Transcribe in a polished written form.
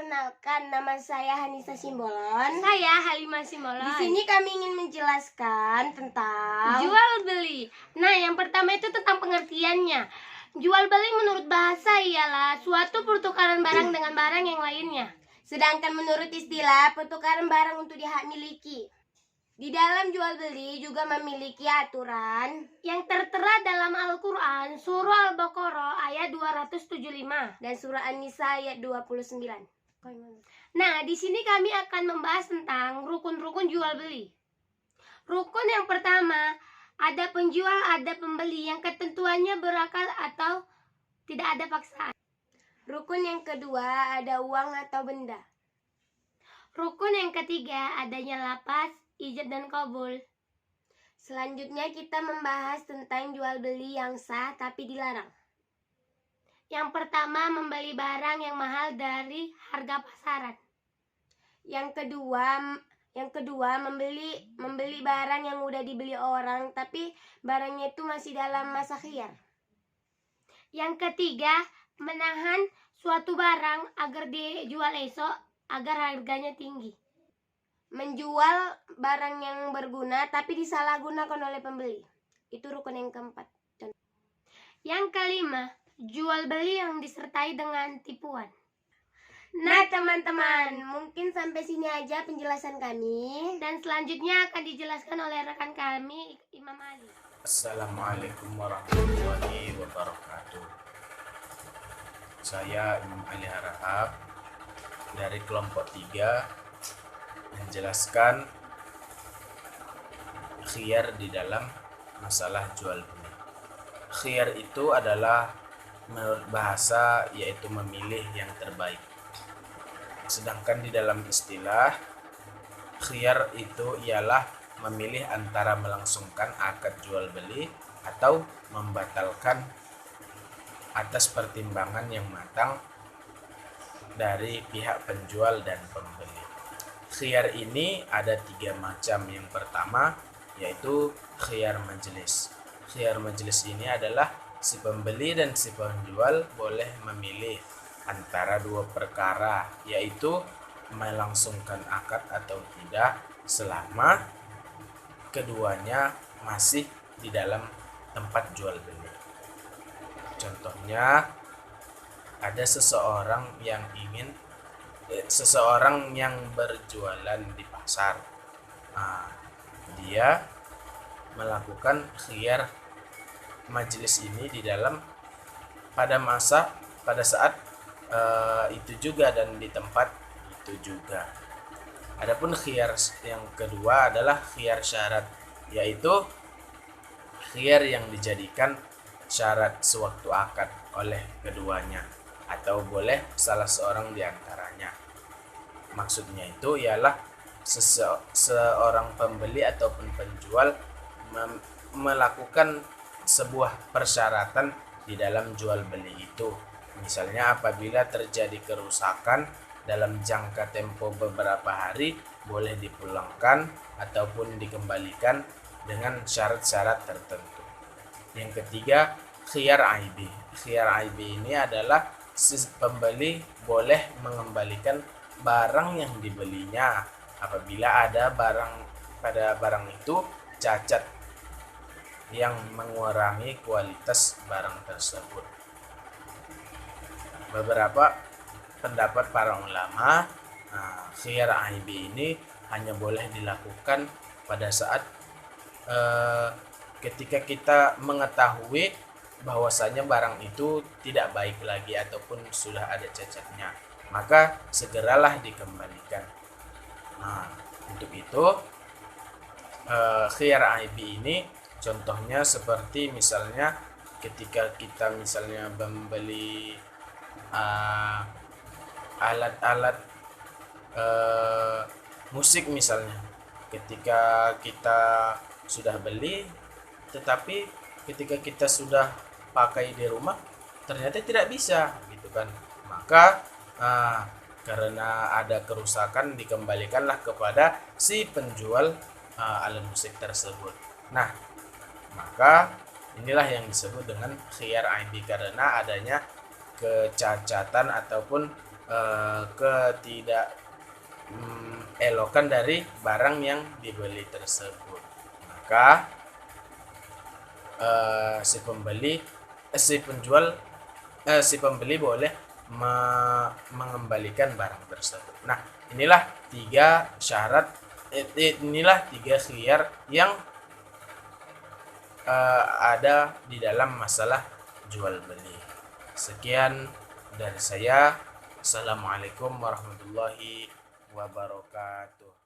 Perkenalkan, nama saya Hanisa Simbolon. Saya Halimah Simbolon. Di sini kami ingin menjelaskan tentang jual beli. Nah, yang pertama itu tentang pengertiannya. Jual beli menurut bahasa ialah suatu pertukaran barang dengan barang yang lainnya. Sedangkan menurut istilah, pertukaran barang untuk dihak miliki. Di dalam jual beli juga memiliki aturan yang tertera dalam Al-Quran, surah Al-Baqarah ayat 275 dan surah An-Nisa ayat 29. Nah, di sini kami akan membahas tentang rukun-rukun jual beli. Rukun yang pertama, ada penjual, ada pembeli yang ketentuannya berakal atau tidak ada paksaan. Rukun yang kedua, ada uang atau benda. Rukun yang ketiga, adanya lapas, ijab dan qabul. Selanjutnya kita membahas tentang jual beli yang sah tapi dilarang. Yang pertama, membeli barang yang mahal dari harga pasaran. Yang kedua membeli barang yang udah dibeli orang tapi barangnya itu masih dalam masa khiyar. Yang ketiga, menahan suatu barang agar dijual esok agar harganya tinggi. Menjual barang yang berguna tapi disalahgunakan oleh pembeli. Itu rukun yang keempat. Yang kelima, jual beli yang disertai dengan tipuan. Nah teman-teman, mungkin sampai sini aja penjelasan kami. Dan selanjutnya akan dijelaskan oleh rekan kami, Imam Ali. Assalamualaikum warahmatullahi wabarakatuh. Saya Imam Ali Harahap dari kelompok 3 menjelaskan khiyar di dalam masalah jual beli. Khiyar itu adalah menurut bahasa yaitu memilih yang terbaik. Sedangkan di dalam istilah, khiyar itu ialah memilih antara melangsungkan akad jual beli atau membatalkan atas pertimbangan yang matang dari pihak penjual dan pembeli. Khiyar ini ada 3 macam. Yang pertama yaitu khiyar majelis. Khiyar majelis ini adalah si pembeli dan si penjual boleh memilih antara 2 perkara, yaitu melangsungkan akad atau tidak selama keduanya masih di dalam tempat jual beli. Contohnya, ada seseorang yang berjualan di pasar. Dia melakukan khiyar majelis ini di dalam pada saat itu juga dan di tempat itu juga. Adapun khiyar yang kedua adalah khiyar syarat, yaitu khiyar yang dijadikan syarat sewaktu akad oleh keduanya atau boleh salah seorang di antaranya. Maksudnya itu ialah seorang pembeli ataupun penjual melakukan sebuah persyaratan di dalam jual beli itu. Misalnya apabila terjadi kerusakan dalam jangka tempo beberapa hari, boleh dipulangkan ataupun dikembalikan dengan syarat-syarat tertentu. Yang ketiga, khiyar aibi. Khiyar aibi ini adalah si pembeli boleh mengembalikan barang yang dibelinya apabila ada pada barang itu cacat yang mengurangi kualitas barang tersebut. Beberapa pendapat para ulama, khiyar aibi ini hanya boleh dilakukan pada saat ketika kita mengetahui bahwasanya barang itu tidak baik lagi ataupun sudah ada cacatnya, maka segeralah dikembalikan. Untuk itu khiyar aibi ini contohnya seperti misalnya ketika kita misalnya membeli alat-alat musik misalnya, ketika kita sudah beli tetapi ketika kita sudah pakai di rumah ternyata tidak bisa gitu kan, maka karena ada kerusakan dikembalikanlah kepada si penjual alat musik tersebut. Nah, maka inilah yang disebut dengan khiyar aibi karena adanya kecacatan ataupun ketidak elokan dari barang yang dibeli tersebut. Maka si pembeli boleh mengembalikan barang tersebut. Nah, inilah tiga syarat, inilah tiga khiyar yang ada di dalam masalah jual beli. Sekian dari saya. Assalamualaikum warahmatullahi wabarakatuh.